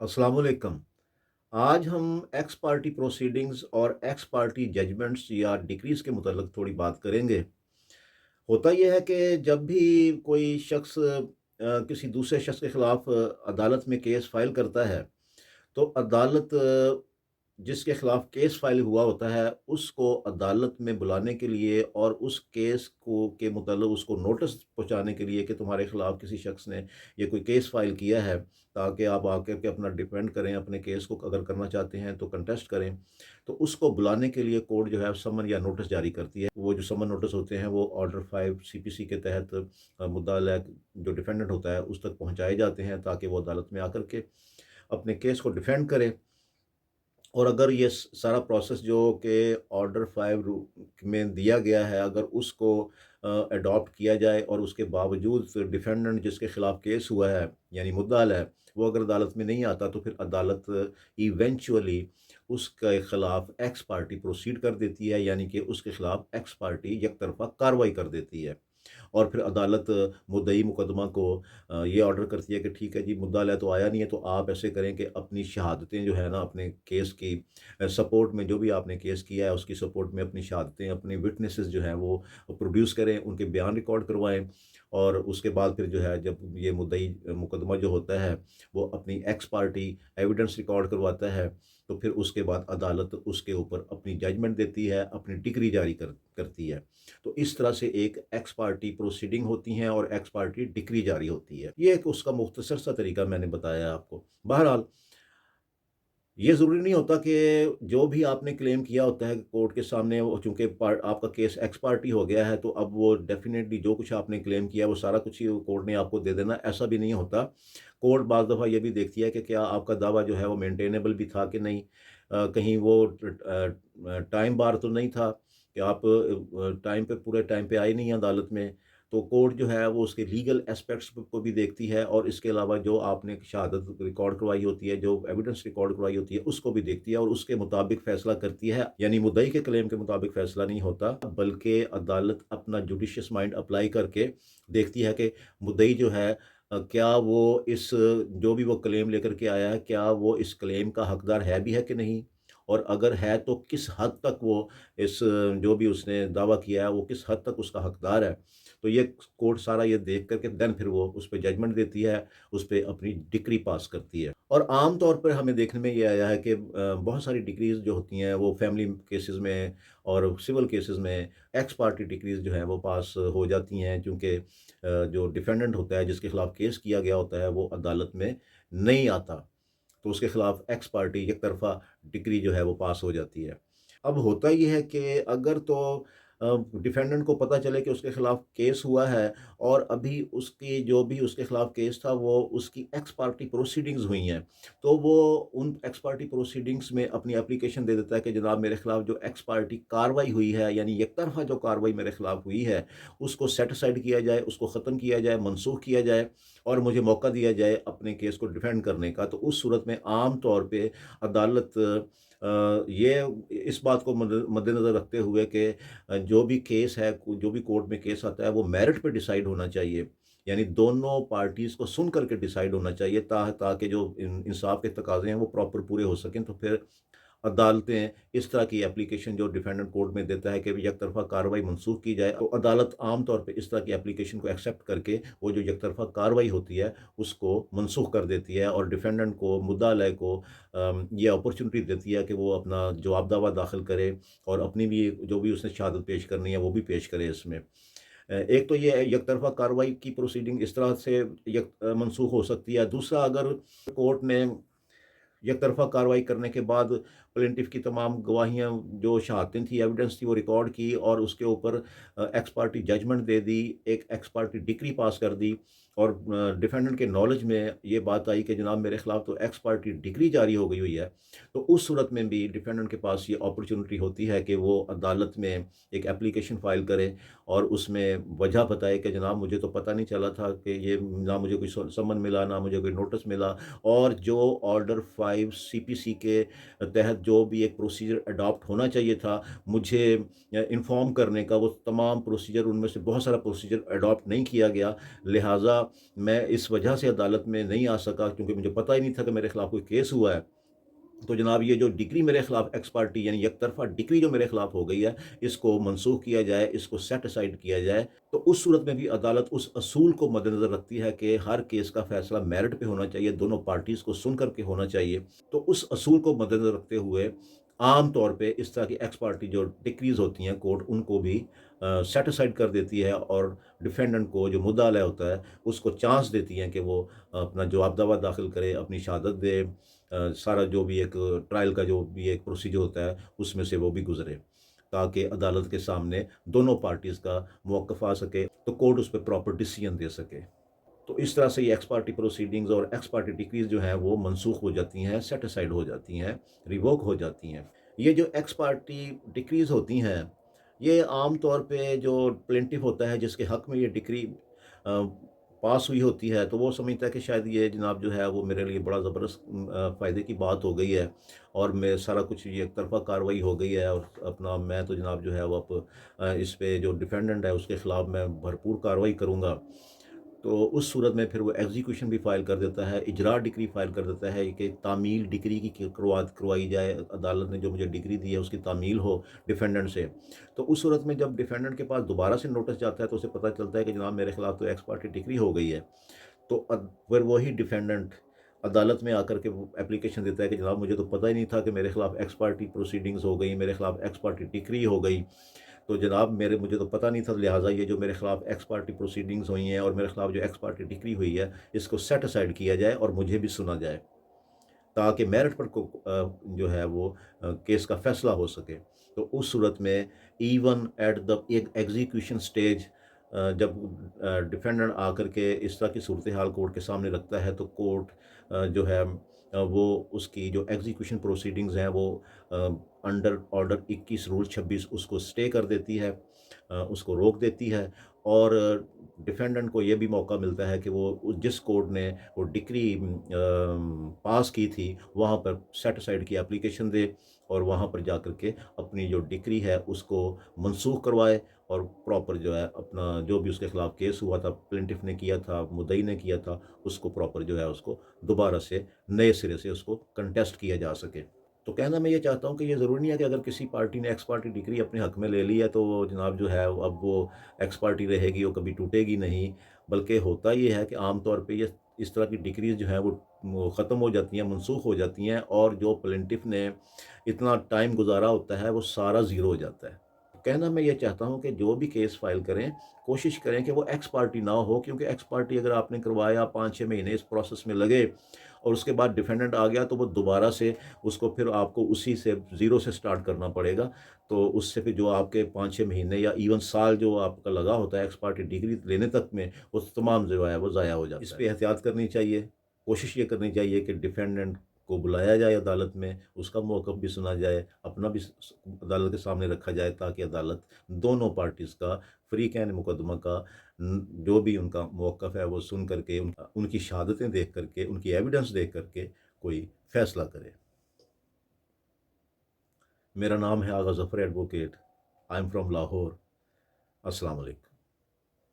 अस्सलाम वालेकुम। आज हम एक्स पार्टी प्रोसीडिंग्स और एक्स पार्टी जजमेंट्स या डिक्रीज़ के मुतल्लिक़ थोड़ी बात करेंगे। होता ये है कि जब भी कोई शख्स किसी दूसरे शख्स के ख़िलाफ़ अदालत में केस फ़ाइल करता है, तो अदालत जिसके खिलाफ केस फाइल हुआ होता है, उसको अदालत में बुलाने के लिए और उस केस को के मुतल्लिक़ उसको नोटिस पहुँचाने के लिए कि तुम्हारे खिलाफ किसी शख्स ने ये कोई केस फाइल किया है, ताकि आप आकर के अपना डिफेंड करें, अपने केस को अगर करना चाहते हैं तो कंटेस्ट करें। तो उसको बुलाने के लिए कोर्ट जो है समन या नोटिस जारी करती है। वो जो समन नोटिस होते हैं वो ऑर्डर 5 सीपीसी के तहत मुद्दा अलग जो डिफेंडेंट होता है उस तक पहुँचाए जाते हैं, ताकि वो अदालत में आकर के अपने केस को डिफेंड करे। और अगर ये सारा प्रोसेस जो कि ऑर्डर 5 में दिया गया है, अगर उसको अडॉप्ट किया जाए और उसके बावजूद फिर डिफेंडेंट जिसके खिलाफ केस हुआ है, यानी मुद्दाल है, वो अगर अदालत में नहीं आता, तो फिर अदालत इवेंचुअली उसके खिलाफ एक्स पार्टी प्रोसीड कर देती है, यानी कि उसके खिलाफ एक्स पार्टी एक तरफा कार्रवाई कर देती है। और फिर अदालत मुद्दई मुकदमा को ये ऑर्डर करती है कि ठीक है जी, मुद्दा तो आया नहीं है, तो आप ऐसे करें कि अपनी शहादतें जो है ना, अपने केस की सपोर्ट में, जो भी आपने केस किया है उसकी सपोर्ट में अपनी शहादतें, अपने विटनेसेस जो हैं वो प्रोड्यूस करें, उनके बयान रिकॉर्ड करवाएं। और उसके बाद फिर जो है, जब ये मुद्दई मुकदमा जो होता है वो अपनी एक्स पार्टी एविडेंस रिकॉर्ड करवाता है, तो फिर उसके बाद अदालत उसके ऊपर अपनी जजमेंट देती है, अपनी डिक्री जारी करती है। तो इस तरह से एक एक्स पार्टी प्रोसीडिंग होती हैं और एक्स पार्टी डिक्री जारी होती है। ये एक उसका मुख्तसर सा तरीका मैंने बताया आपको। बहरहाल, ये ज़रूरी नहीं होता कि जो भी आपने क्लेम किया होता है कोर्ट के सामने, वो चूँकि पार्ट आपका केस एक्स पार्टी हो गया है, तो अब वो डेफ़िनेटली जो कुछ आपने क्लेम किया है वो सारा कुछ ही कोर्ट ने आपको दे देना, ऐसा भी नहीं होता। कोर्ट बाज़ दफ़ा ये भी देखती है कि क्या आपका दावा जो है वो मेंटेनेबल भी था कि नहीं, कहीं वो टाइम बार तो नहीं था कि आप टाइम पे, पूरे टाइम पे आए नहीं अदालत में। तो कोर्ट जो है वो उसके लीगल एस्पेक्ट्स को भी देखती है, और इसके अलावा जो आपने शहादत रिकॉर्ड करवाई होती है, जो एविडेंस रिकॉर्ड करवाई होती है, उसको भी देखती है और उसके मुताबिक फैसला करती है। यानी मुद्दई के क्लेम के मुताबिक फैसला नहीं होता, बल्कि अदालत अपना जुडिशियस माइंड अप्लाई करके देखती है कि मुद्दई जो है क्या वो इस जो भी वो क्लेम लेकर के आया है, क्या वो इस क्लेम का हकदार है भी है कि नहीं? और अगर है तो किस हद तक वो इस जो भी उसने दावा किया है वो किस हद तक उसका हकदार है। तो ये कोर्ट सारा ये देख कर के देन फिर वो उस पे जजमेंट देती है, उस पे अपनी डिक्री पास करती है। और आम तौर पर हमें देखने में ये आया है कि बहुत सारी डिक्रीज़ जो होती हैं वो फैमिली केसेज़ में और सिविल केसेज़ में एक्स पार्टी डिक्रीज़ जो हैं वो पास हो जाती हैं, क्योंकि जो डिफेंडेंट होता है, जिसके खिलाफ केस किया गया होता है, वो अदालत में नहीं आता। तो उसके खिलाफ एक्स पार्टी एक तरफ़ा डिक्री जो है वो पास हो जाती है। अब होता ये है कि अगर तो डिफेंडेंट को पता चले कि उसके खिलाफ केस हुआ है, और अभी उसकी जो भी उसके खिलाफ केस था वो उसकी एक्स पार्टी प्रोसीडिंग्स हुई हैं, तो वो उन एक्स पार्टी प्रोसीडिंग्स में अपनी एप्लीकेशन दे देता है कि जनाब, मेरे खिलाफ जो एक्स पार्टी कार्रवाई हुई है, यानी एक तरफ़ा जो कार्रवाई मेरे खिलाफ हुई है, उसको सेट असाइड किया जाए, उसको ख़त्म किया जाए, मनसूख किया जाए, और मुझे मौका दिया जाए अपने केस को डिफेंड करने का। तो उस सूरत में आम तौर पे अदालत ये इस बात को मद्देनज़र रखते हुए कि जो भी केस है, जो भी कोर्ट में केस आता है, वो मेरिट पे डिसाइड होना चाहिए। यानी दोनों पार्टीज़ को सुन कर के डिसाइड होना चाहिए, ताकि जो इंसाफ़ के तकाज़े हैं वो प्रॉपर पूरे हो सकें। तो फिर अदालतें इस तरह की एप्लीकेशन जो डिफेंडेंट कोर्ट में देता है कि एक तरफ़ा कार्रवाई मनसूख की जाए, तो अदालत आम तौर पे इस तरह की एप्लीकेशन को एक्सेप्ट करके वो जो एक तरफ़ा कार्रवाई होती है उसको मनसूख कर देती है, और डिफेंडेंट को, मुद्दा अलय को ये अपॉर्चुनिटी देती है कि वो अपना जवाब दावा दाखिल करे, और अपनी भी जो भी उसने शहादत पेश करनी है वो भी पेश करे इसमें। एक तो ये है, एक तरफ़ा कार्रवाई की प्रोसीडिंग इस तरह से मनसूख हो सकती है। दूसरा, अगर कोर्ट ने एक तरफ़ा कार्रवाई करने के बाद प्लेंटिफ की तमाम गवाहियाँ, जो शहादतें थी, एविडेंस थी, वो रिकॉर्ड की, और उसके ऊपर एक्स पार्टी जजमेंट दे दी, एक एक्स पार्टी डिक्री पास कर दी, और डिफेंडेंट के नॉलेज में ये बात आई कि जनाब, मेरे खिलाफ तो एक्स पार्टी डिक्री जारी हो गई हुई है। तो उस सूरत में भी डिफेंडेंट के पास ये अपॉर्चुनिटी होती है कि वो अदालत में एक एप्लीकेशन फ़ाइल करे, और उसमें वजह बताए कि जनाब, मुझे तो पता नहीं चला था कि ये, ना मुझे कोई समन मिला, ना मुझे कोई नोटिस मिला, और जो ऑर्डर 5 सीपीसी के तहत जो भी एक प्रोसीजर अडॉप्ट होना चाहिए था, मुझे इन्फॉर्म करने का, वो तमाम प्रोसीजर, उनमें से बहुत सारा प्रोसीजर अडॉप्ट नहीं किया गया। लिहाजा میں اس وجہ سے عدالت میں نہیں آ سکا کیونکہ مجھے پتہ ہی نہیں تھا کہ میرے خلاف کوئی کیس ہوا ہے، تو جناب یہ جو ڈگری میرے خلاف ایکس پارٹی یعنی یک طرفہ ڈگری جو میرے خلاف ہو گئی ہے، اس کو منسوخ کیا جائے، اس کو سیٹ اسائڈ کیا جائے۔ تو اس صورت میں بھی عدالت اس اصول کو مد نظر رکھتی ہے کہ ہر کیس کا فیصلہ میرٹ پہ ہونا چاہیے، دونوں پارٹیز کو سن کر کے ہونا چاہیے۔ تو اس اصول کو مد نظر رکھتے ہوئے عام طور پہ اس طرح کی ایکس پارٹی جو ڈکریز ہوتی ہیں کورٹ ان کو بھی سیٹ اسائڈ کر دیتی ہے، اور ڈیفینڈنٹ کو جو مدعا علیہ ہوتا ہے اس کو چانس دیتی ہیں کہ وہ اپنا جواب دعویٰ داخل کرے، اپنی شہادت دے، سارا جو بھی ایک ٹرائل کا جو بھی ایک پروسیجر ہوتا ہے اس میں سے وہ بھی گزرے، تاکہ عدالت کے سامنے دونوں پارٹیز کا موقف آ سکے تو کورٹ اس پہ پراپر ڈیسیژن دے سکے۔ تو اس طرح سے یہ ایکس پارٹی پروسیڈنگز اور ایکس پارٹی ڈکریز جو ہیں وہ منسوخ ہو جاتی ہیں، سیٹ اسائڈ ہو جاتی ہیں، ریووک ہو جاتی ہیں۔ یہ جو ایکس پارٹی ڈکریز ہوتی ہیں، یہ عام طور پہ جو پلینٹف ہوتا ہے جس کے حق میں یہ ڈکری پاس ہوئی ہوتی ہے، تو وہ سمجھتا ہے کہ شاید یہ جناب جو ہے وہ میرے لیے بڑا زبردست فائدے کی بات ہو گئی ہے، اور میں سارا کچھ یہ ایک طرفہ کارروائی ہو گئی ہے، اور اپنا میں تو جناب جو ہے وہ اس پہ جو ڈیفینڈنٹ ہے اس کے خلاف میں بھرپور کارروائی کروں گا۔ تو اس صورت میں پھر وہ ایگزیکیوشن بھی فائل کر دیتا ہے، اجرا ڈگری فائل کر دیتا ہے کہ تعمیل ڈگری کی کروائی جائے، عدالت نے جو مجھے ڈگری دی ہے اس کی تعمیل ہو ڈیفینڈنٹ سے۔ تو اس صورت میں جب ڈیفینڈنٹ کے پاس دوبارہ سے نوٹس جاتا ہے تو اسے پتہ چلتا ہے کہ جناب میرے خلاف تو ایکس پارٹی ڈگری ہو گئی ہے، تو پھر وہی ڈیفینڈنٹ عدالت میں آ کر کے وہ اپلیکیشن دیتا ہے کہ جناب مجھے تو پتہ ہی نہیں تھا کہ میرے خلاف ایکس پارٹی پروسیڈنگز ہو گئی، میرے خلاف ایکس پارٹی ڈگری ہو گئی، تو جناب مجھے تو پتہ نہیں تھا، لہٰذا یہ جو میرے خلاف ایکس پارٹی پروسیڈنگز ہوئی ہیں اور میرے خلاف جو ایکس پارٹی ڈگری ہوئی ہے اس کو سیٹ اسائڈ کیا جائے اور مجھے بھی سنا جائے، تاکہ میرٹ پر جو ہے وہ کیس کا فیصلہ ہو سکے۔ تو اس صورت میں even at the execution stage جب ڈیفینڈنٹ آ کر کے اس طرح کی صورتحال کورٹ کے سامنے رکھتا ہے تو کورٹ جو ہے وہ اس کی جو ایگزیکیوشن پروسیڈنگز ہیں وہ انڈر آرڈر 21 رول 26 اس کو سٹے کر دیتی ہے، اس کو روک دیتی ہے، اور ڈیفینڈنٹ کو یہ بھی موقع ملتا ہے کہ وہ جس کورٹ نے وہ ڈگری پاس کی تھی وہاں پر سیٹ اسائڈ کی اپلیکیشن دے، اور وہاں پر جا کر کے اپنی جو ڈگری ہے اس کو منسوخ کروائے، اور پراپر جو ہے اپنا جو بھی اس کے خلاف کیس ہوا تھا، پلینٹف نے کیا تھا، مدعی نے کیا تھا، اس کو پراپر جو ہے اس کو دوبارہ سے نئے سرے سے اس کو کنٹیسٹ کیا جا سکے۔ تو کہنا میں یہ چاہتا ہوں کہ یہ ضروری نہیں ہے کہ اگر کسی پارٹی نے ایکس پارٹی ڈگری اپنے حق میں لے لی ہے تو وہ جناب جو ہے اب وہ ایکس پارٹی رہے گی، وہ کبھی ٹوٹے گی نہیں، بلکہ ہوتا یہ ہے کہ عام طور پہ یہ اس طرح کی ڈگریز جو ہیں وہ ختم ہو جاتی ہیں، منسوخ ہو جاتی ہیں، اور جو پلینٹف نے اتنا ٹائم گزارا ہوتا ہے وہ سارا زیرو ہو جاتا ہے۔ کہنا میں یہ چاہتا ہوں کہ جو بھی کیس فائل کریں کوشش کریں کہ وہ ایکس پارٹی نہ ہو، کیونکہ ایکس پارٹی اگر آپ نے کروایا 5-6 مہینے اس پروسیس میں لگے اور اس کے بعد ڈیفینڈنٹ آ گیا تو وہ دوبارہ سے اس کو پھر آپ کو اسی سے زیرو سے سٹارٹ کرنا پڑے گا، تو اس سے پھر جو آپ کے 5-6 مہینے یا ایون سال جو آپ کا لگا ہوتا ہے ایکس پارٹی ڈگری لینے تک میں، وہ تمام جو ہے وہ ضائع ہو جاتا ہے۔ اس پہ احتیاط کرنی چاہیے، کوشش یہ کرنی چاہیے کہ ڈیفینڈنٹ کو بلایا جائے عدالت میں، اس کا موقف بھی سنا جائے، اپنا بھی عدالت کے سامنے رکھا جائے، تاکہ عدالت دونوں پارٹیز کا فریقین مقدمہ کا جو بھی ان کا موقف ہے وہ سن کر کے ان کی شہادتیں دیکھ کر کے، ان کی ایویڈنس دیکھ کر کے کوئی فیصلہ کرے۔ میرا نام ہے Agha Zafar advocate, I am from Lahore. السلام علیکم۔